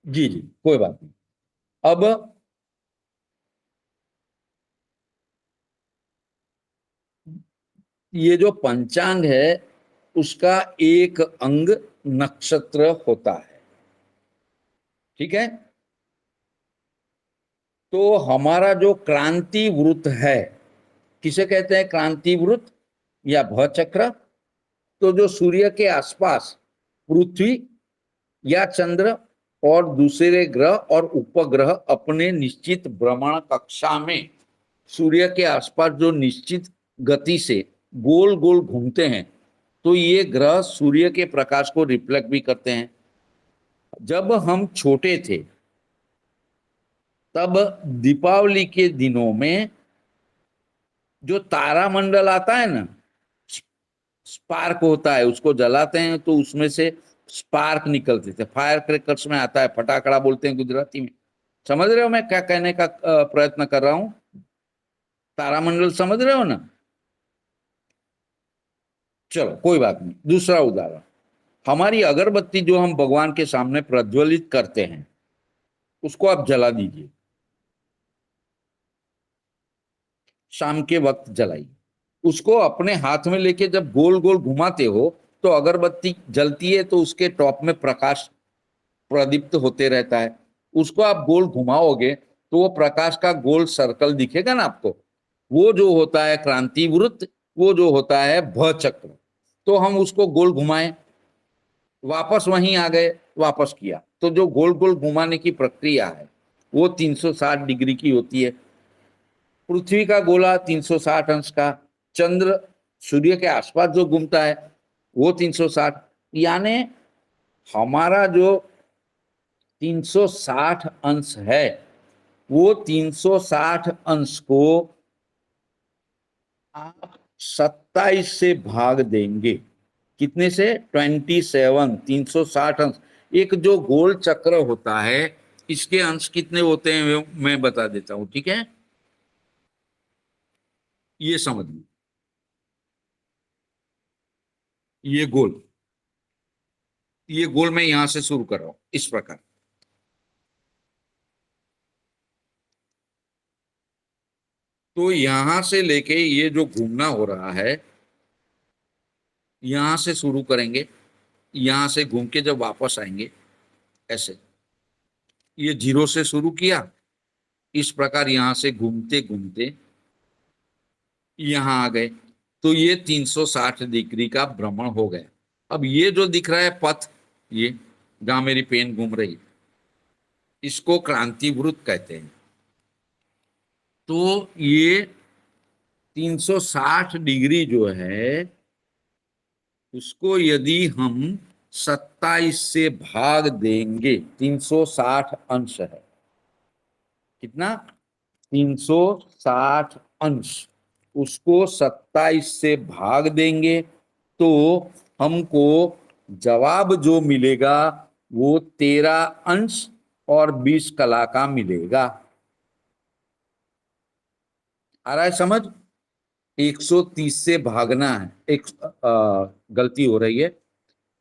जी जी, कोई बात नहीं। अब ये जो पंचांग है उसका एक अंग नक्षत्र होता है। ठीक है, तो हमारा जो क्रांति वृत्त है, किसे कहते हैं क्रांति वृत्त या भचक्र? तो जो सूर्य के आसपास पृथ्वी या चंद्र और दूसरे ग्रह और उपग्रह अपने निश्चित भ्रमण कक्षा में सूर्य के आसपास जो निश्चित गति से गोल गोल घूमते हैं, तो ये ग्रह सूर्य के प्रकाश को रिफ्लेक्ट भी करते हैं। जब हम छोटे थे तब दीपावली के दिनों में जो तारामंडल आता है ना, स्पार्क होता है, उसको जलाते हैं तो उसमें से स्पार्क निकलते थे। फायर क्रैकर्स में आता है, फटाकड़ा बोलते हैं गुजराती में। समझ रहे हो मैं क्या कहने का प्रयत्न कर रहा हूं? तारामंडल समझ रहे हो ना? चलो कोई बात नहीं। दूसरा उदाहरण, हमारी अगरबत्ती जो हम भगवान के सामने प्रज्वलित करते हैं उसको आप जला दीजिए, शाम के वक्त जलाइए। उसको अपने हाथ में लेके जब गोल गोल घुमाते हो तो अगरबत्ती जलती है, तो उसके टॉप में प्रकाश प्रदीप्त होते रहता है। उसको आप गोल घुमाओगे तो वो प्रकाश का गोल सर्कल दिखेगा ना आपको, वो जो होता है क्रांति वृत्त, वो जो होता है भ चक्र। तो हम उसको गोल घुमाएं, वापस वहीं आ गए, वापस किया, तो जो गोल गोल घुमाने की प्रक्रिया है वो 360 डिग्री की होती है। पृथ्वी का गोला 360 अंश का, चंद्र सूर्य के आसपास जो घूमता है वो 360, यानी हमारा जो 360 अंश है वो 360 अंश को आप 27 से भाग देंगे। कितने से? 27। 360 अंश, एक जो गोल चक्र होता है इसके अंश कितने होते हैं मैं बता देता हूं, ठीक है? ये समझ लो, ये गोल, ये गोल मैं यहां से शुरू कर रहा हूं इस प्रकार। तो यहां से लेके ये जो घूमना हो रहा है, यहां से शुरू करेंगे, यहां से घूम के जब वापस आएंगे ऐसे, ये जीरो से शुरू किया, इस प्रकार यहां से घूमते घूमते यहां आ गए, तो ये 360 डिग्री का भ्रमण हो गया। अब ये जो दिख रहा है पथ, ये जहां मेरी पेन घूम रही, इसको क्रांति वृत्त कहते हैं। तो ये 360 डिग्री जो है उसको यदि हम 27 से भाग देंगे, 360 अंश है, कितना? 360 अंश, उसको 27 से भाग देंगे तो हमको जवाब जो मिलेगा वो 13 अंश और 20 कला का मिलेगा। आ रहा है समझ? 130 से भागना है, गलती हो रही है,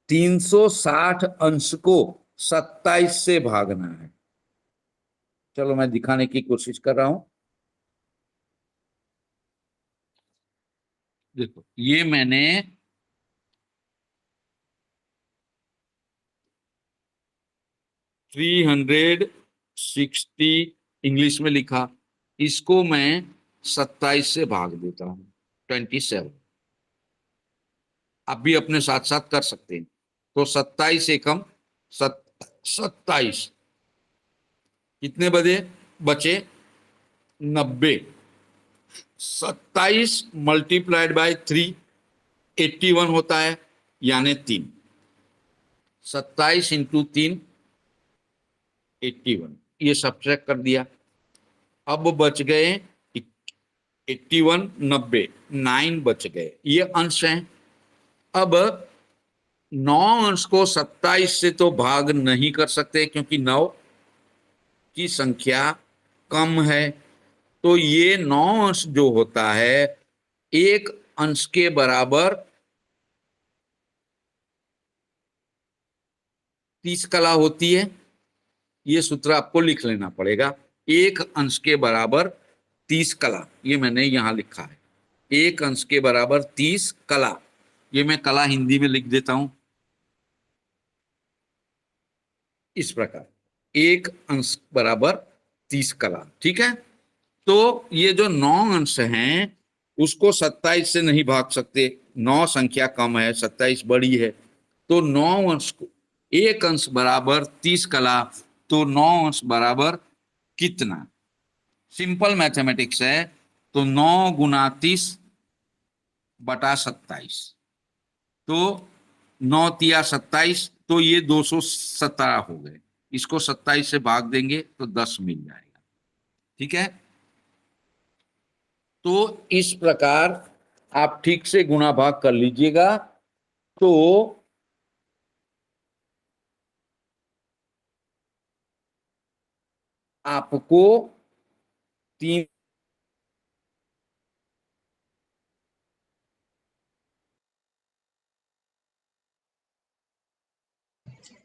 360 अंश को 27 से भागना है। चलो मैं दिखाने की कोशिश कर रहा हूं। देखो ये मैंने 360 इंग्लिश में लिखा, इसको मैं 27 से भाग देता हूं, 27। आप भी अपने साथ साथ कर सकते हैं। तो 27 एकम 27, कितने बचे? 90। 27 मल्टीप्लाइड बाय 3 81 होता है, यानी 3। 27 इंटू 3 81, ये सब्ट्रैक्ट कर दिया। अब बच गए 81, 90, 9 बच गए, ये अंश हैं। अब 9 अंश को 27 से तो भाग नहीं कर सकते क्योंकि 9 की संख्या कम है। तो ये 9 अंश जो होता है, एक अंश के बराबर 30 कला होती है। ये सूत्र आपको लिख लेना पड़ेगा, एक अंश के बराबर 30 कला, ये मैंने यहां लिखा है, एक अंश के बराबर 30 कला। ये मैं कला हिंदी में लिख देता हूं इस प्रकार, एक अंश बराबर 30 कला। ठीक है, तो ये जो 9 अंश हैं उसको 27 से नहीं भाग सकते, 9 संख्या कम है, 27 बड़ी है। तो 9 अंश को, एक अंश बराबर 30 कला, तो 9 अंश बराबर कितना? सिंपल मैथमेटिक्स है। तो 9 गुना 30 बटा 27, तो 9 तिया 27, तो ये 217 हो गए। इसको 27 से भाग देंगे तो 10 मिल जाएगा। ठीक है, तो इस प्रकार आप ठीक से गुणा भाग कर लीजिएगा। तो आपको 3,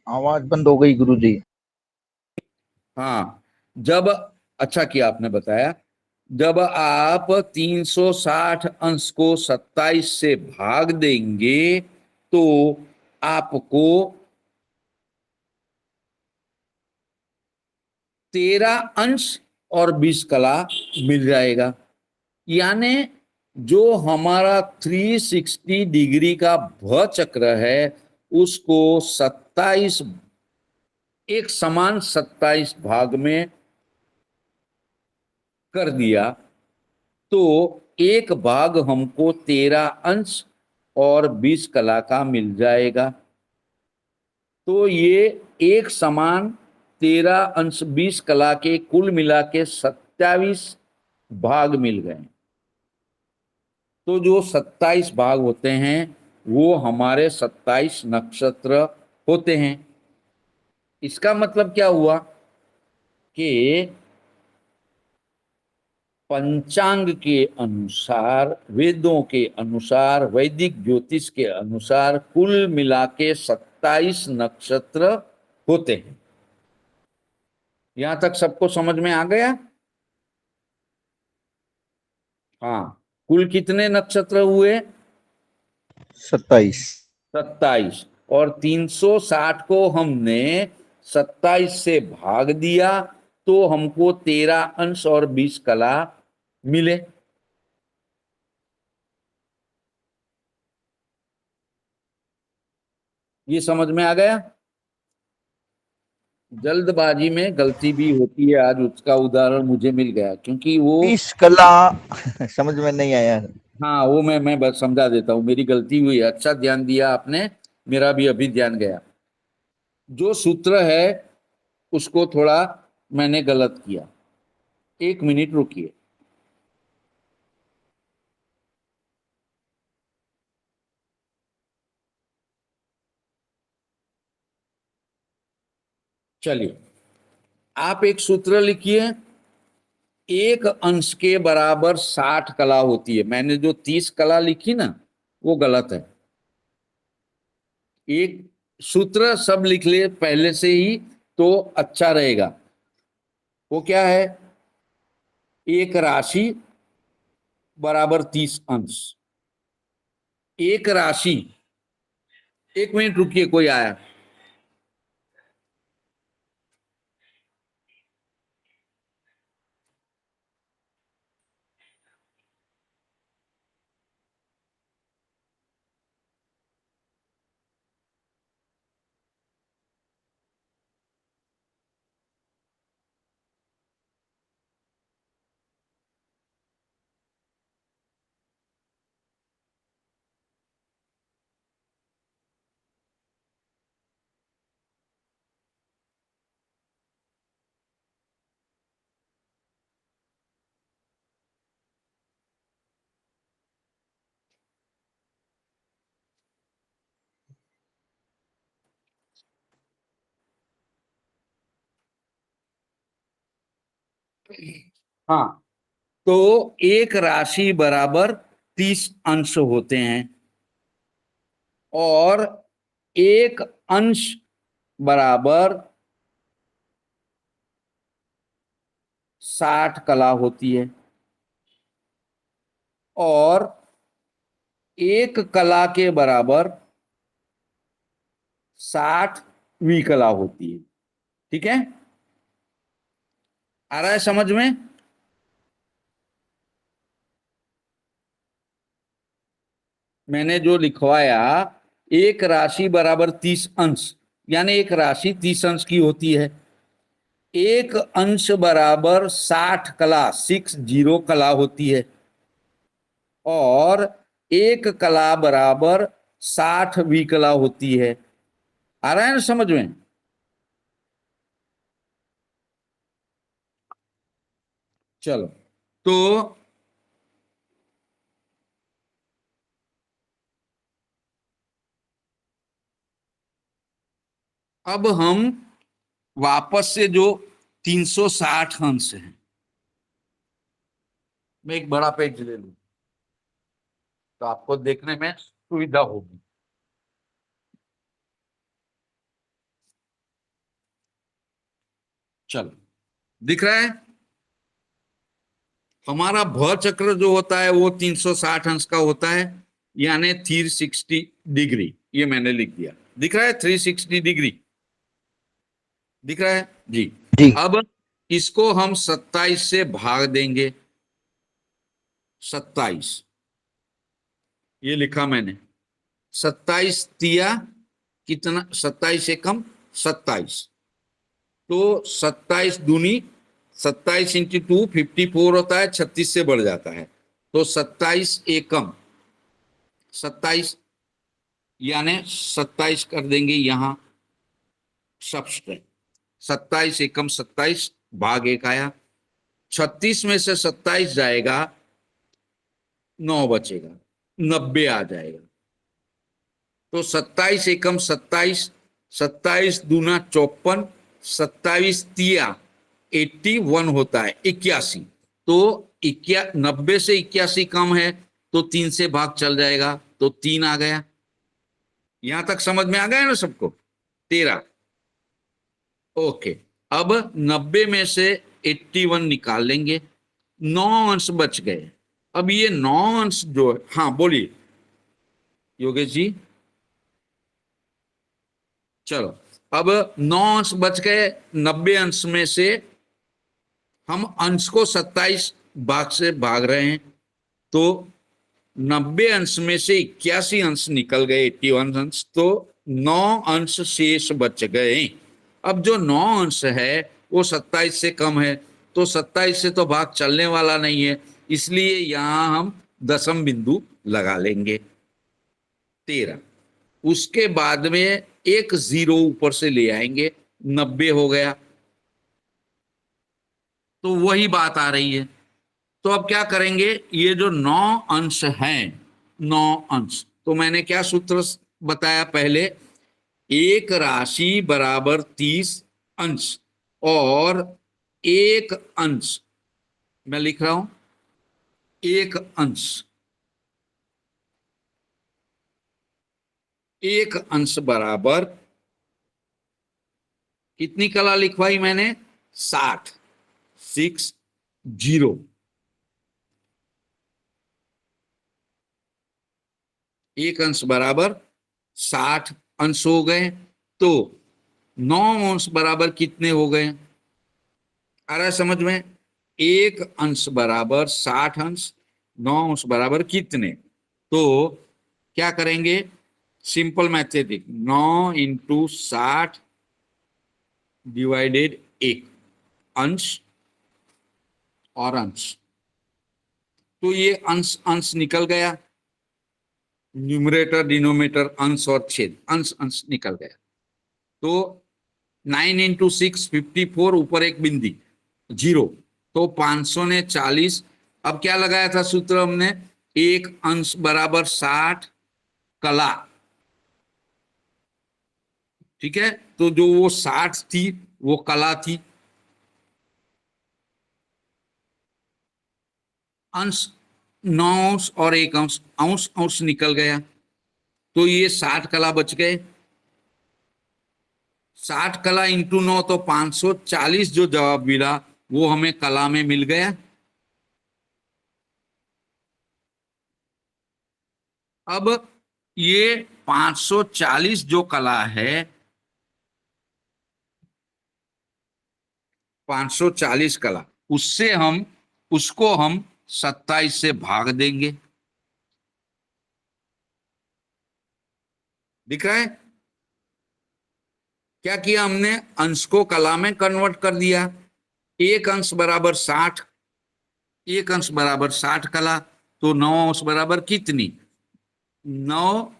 आवाज बंद हो गई गुरुजी। हाँ, जब, अच्छा किया आपने बताया, जब आप 360 अंश को 27 से भाग देंगे तो आपको 13 अंश और 20 कला मिल जाएगा। यानी जो हमारा 360 डिग्री का भ चक्र है उसको 27, एक समान 27 भाग में कर दिया, तो एक भाग हमको 13 अंश और 20 कला का मिल जाएगा। तो ये एक समान 13 अंश 20 कला के कुल मिला के 27 भाग मिल गए। तो जो 27 भाग होते हैं वो हमारे 27 नक्षत्र होते हैं। इसका मतलब क्या हुआ कि पंचांग के अनुसार, वेदों के अनुसार, वैदिक ज्योतिष के अनुसार कुल मिला के 27 नक्षत्र होते हैं। यहां तक सबको समझ में आ गया? हाँ, कुल कितने नक्षत्र हुए? 27। 27। और 360 को हमने 27 से भाग दिया तो हमको 13 अंश और 20 कला मिले। ये समझ में आ गया? जल्दबाजी में गलती भी होती है, आज उसका उदाहरण मुझे मिल गया क्योंकि वो, 30 कला समझ में नहीं आया। हाँ वो मैं बस समझा देता हूँ, मेरी गलती हुई है। अच्छा ध्यान दिया आपने, मेरा भी अभी ध्यान गया। जो सूत्र है उसको थोड़ा मैंने गलत किया, 1 मिनट रुकिए। चलिए, आप एक सूत्र लिखिए, एक अंश के बराबर 60 कला होती है। मैंने जो 30 कला लिखी ना, वो गलत है। एक सूत्र सब लिख ले पहले से ही तो अच्छा रहेगा। वो क्या है? एक राशि बराबर 30 अंश। एक राशि, एक मिनट रुकिए, कोई आया। हाँ, तो एक राशि बराबर 30 अंश होते हैं और एक अंश बराबर 60 कला होती है और एक कला के बराबर 60वीं कला होती है। ठीक है, आ रहा है समझ में? मैंने जो लिखवाया, एक राशि बराबर 30 अंश, यानी एक राशि 30 अंश की होती है। एक अंश बराबर 60 कला, 60 कला होती है और एक कला बराबर 60वीं कला होती है। आ रहा है ना समझ में? चलो, तो अब हम वापस से जो 360 अंश है, मैं एक बड़ा पेज ले लूं तो आपको देखने में सुविधा होगी। चलो, दिख रहा है? हमारा भ चक्र जो होता है वो 360 अंश का होता है, यानी 360 डिग्री। ये मैंने लिख दिया, दिख रहा है? 360 डिग्री दिख रहा है जी। जी। अब इसको हम 27 से भाग देंगे। 27, ये लिखा मैंने। 27 तिया कितना? 27 एकम 27, तो 27 दूनी 27 इंटू 2 54 होता है, 36 से बढ़ जाता है। तो 27 एकम 27, यानी 27 कर देंगे यहां सबस्ट्रैक्ट। 27 एकम 27 भाग 1 आया। 36 में से 27 जाएगा, 9 बचेगा, 90 आ जाएगा। तो 27 एकम 27, 27 दूना 54, 27 तिया 81 होता है, 81। तो 90 से 81 कम है तो 3 से भाग चल जाएगा, तो 3 आ गया। यहां तक समझ में आ गया ना सबको? 13। ओके, अब 90 में से 81 निकाल लेंगे, 9 अंश बच गए। अब ये 9 अंश जो है, हाँ बोलिए योगेश जी। चलो, अब 9 अंश बच गए। 90 अंश में से हम अंश को 27 भाग से भाग रहे हैं, तो 90 अंश में से 81 अंश निकल गए, 81 अंश, तो 9 अंश शेष बच गए। अब जो 9 अंश है वो 27 से कम है, तो 27 से तो भाग चलने वाला नहीं है, इसलिए यहां हम दशम बिंदु लगा लेंगे 13। उसके बाद में एक 0 ऊपर से ले आएंगे, 90 हो गया। तो वही बात आ रही है। तो अब क्या करेंगे, ये जो 9 अंश हैं, 9 अंश, तो मैंने क्या सूत्र बताया पहले? एक राशि बराबर 30 अंश और एक अंश, मैं लिख रहा हूं एक अंश, एक अंश बराबर कितनी कला लिखवाई मैंने? 60, 60। एक अंश बराबर 60 अंश हो गए, तो 9 अंश बराबर कितने हो गए? आ रहा है समझ में? एक अंश बराबर 60 अंश, 9 अंश बराबर कितने? तो क्या करेंगे? सिंपल मैथमेटिक, 9 इंटू 60 डिवाइडेड एक, अंश और अंश, तो ये अंश अंश निकल गया, न्यूमरेटर डिनोमिनेटर अंश और छेद, अंश अंश निकल गया। तो 9 इंटू 6 54, ऊपर एक बिंदी 0, तो 500 ने 40। अब क्या लगाया था सूत्र हमने? एक अंश बराबर 60 कला, ठीक है। तो जो वो 60 थी वो कला थी, अंश 9 अंश और एक अंश, अंश अंश निकल गया, तो ये 60 कला बच गए। 60 कला इंटू 9 तो 540, जो जवाब मिला वो हमें कला में मिल गया। अब ये 540 जो कला है, 540 कला, उससे हम उसको हम 27 से भाग देंगे। दिख रहा है? क्या किया हमने? अंश को कला में कन्वर्ट कर दिया। एक अंश बराबर 60, एक अंश बराबर 60 कला, तो 9 अंश बराबर कितनी? 9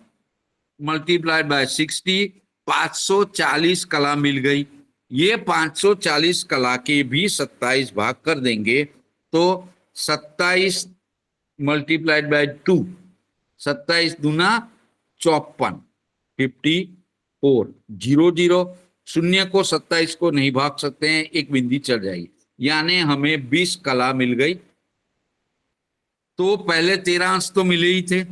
मल्टीप्लाइड बाय 60, 540 कला मिल गई। ये 540 कला के भी 27 भाग कर देंगे, तो 27 मल्टीप्लाइड बाय 2, 27 दूना 54, 54, 0 0, शून्य को 27 को नहीं भाग सकते हैं, एक बिंदी चल जाएगी, यानी हमें 20 कला मिल गई। तो पहले 13 अंश तो मिले ही थे,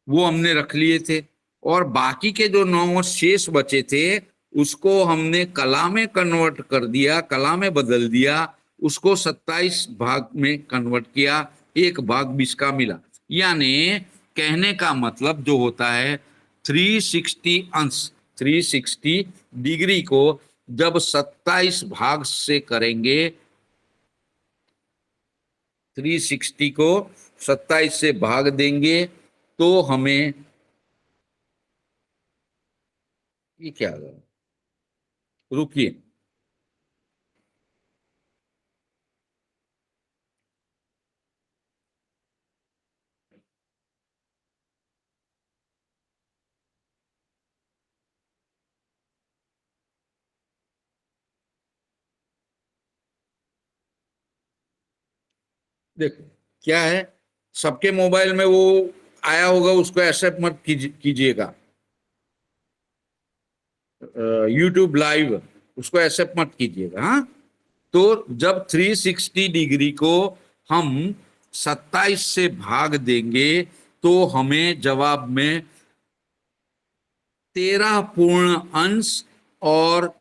वो हमने रख लिए थे, और बाकी के जो 9 शेष बचे थे उसको हमने कला में कन्वर्ट कर दिया, कला में बदल दिया, उसको 27 भाग में कन्वर्ट किया, एक भाग 20 का मिला। यानी कहने का मतलब जो होता है 360 अंश, 360 डिग्री को जब 27 भाग से करेंगे, 360 को 27 से भाग देंगे, तो हमें ये क्या होगा? रुकिए, देखो क्या है, सबके मोबाइल में वो आया होगा, उसको एक्सेप्ट मत कीजिएगा, यूट्यूब लाइव उसको एक्सेप्ट मत कीजिएगा। हाँ, तो जब 360 डिग्री को हम 27 से भाग देंगे, तो हमें जवाब में 13 पूर्ण अंश और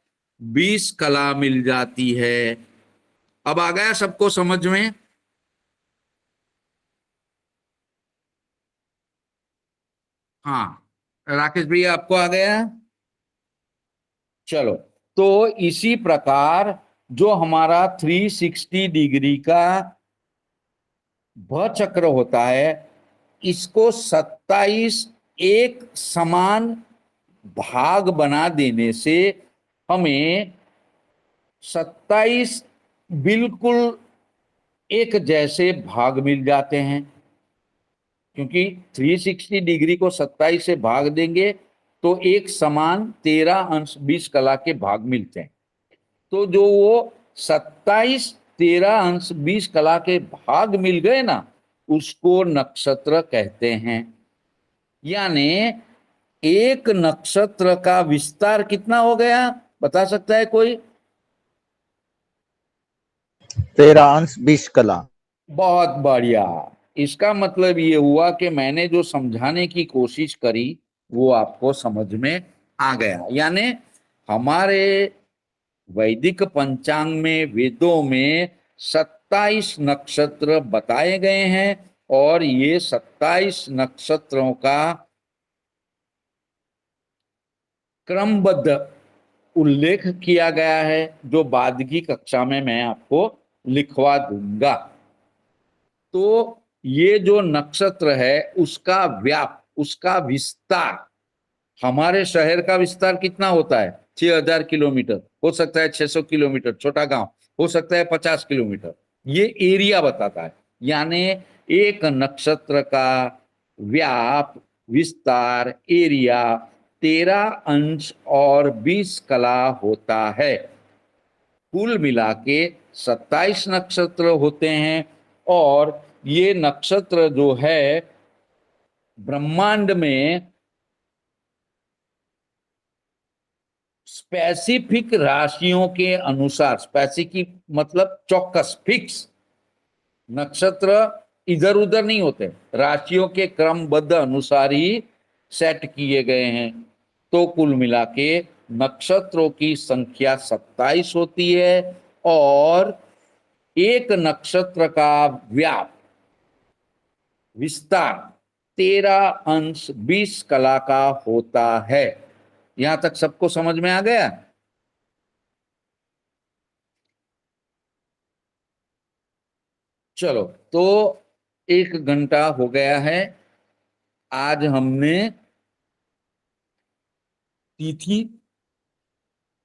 20 कला मिल जाती है। अब आ गया सबको समझ में? हाँ, राकेश भैया आपको आ गया? चलो, तो इसी प्रकार जो हमारा 360 डिग्री का चक्र होता है, इसको 27 एक समान भाग बना देने से हमें 27 बिल्कुल एक जैसे भाग मिल जाते हैं, क्योंकि 360 डिग्री को 27 से भाग देंगे तो एक समान 13 अंश 20 कला के भाग मिलते हैं। तो जो वो 27 13 अंश 20 कला के भाग मिल गए ना, उसको नक्षत्र कहते हैं। यानी एक नक्षत्र का विस्तार कितना हो गया, बता सकता है कोई? 13 अंश 20 कला। बहुत बढ़िया। इसका मतलब ये हुआ कि मैंने जो समझाने की कोशिश करी वो आपको समझ में आ गया। यानी हमारे वैदिक पंचांग में, वेदों में 27 नक्षत्र बताए गए हैं और ये 27 नक्षत्रों का क्रमबद्ध उल्लेख किया गया है, जो बाद की कक्षा में मैं आपको लिखवा दूंगा। तो ये जो नक्षत्र है उसका व्याप, उसका विस्तार, हमारे शहर का विस्तार कितना होता है? 6000 किलोमीटर, हो सकता है 600 किलोमीटर, छोटा गांव हो सकता है 50 किलोमीटर। ये एरिया बताता है। यानी एक नक्षत्र का व्याप, विस्तार, एरिया 13 अंश और 20 कला होता है। कुल मिला के 27 नक्षत्र होते हैं। और ये नक्षत्र जो है ब्रह्मांड में स्पेसिफिक राशियों के अनुसार, स्पेसिफिक मतलब चौकस, फिक्स, नक्षत्र इधर उधर नहीं होते, राशियों के क्रमबद्ध अनुसार ही सेट किए गए हैं। तो कुल मिला के नक्षत्रों की संख्या 27 होती है और एक नक्षत्र का व्याप, विस्तार 13 अंश 20 कला का होता है। यहां तक सबको समझ में आ गया? चलो, तो 1 घंटा हो गया है। आज हमने तिथि,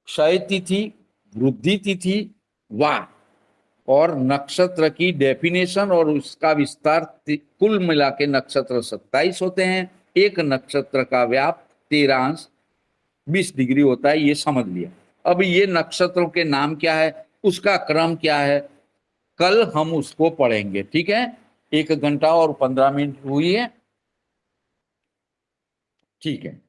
क्षय तिथि, वृद्धि तिथि, वार और नक्षत्र की डेफिनेशन और उसका विस्तार, कुल मिला के नक्षत्र 27 होते हैं। एक नक्षत्र का व्याप 13 अंश 20 डिग्री होता है, ये समझ लिया। अब ये नक्षत्रों के नाम क्या है, उसका क्रम क्या है, कल हम उसको पढ़ेंगे। ठीक है? 1 घंटा और 15 मिनट हुई है। ठीक है।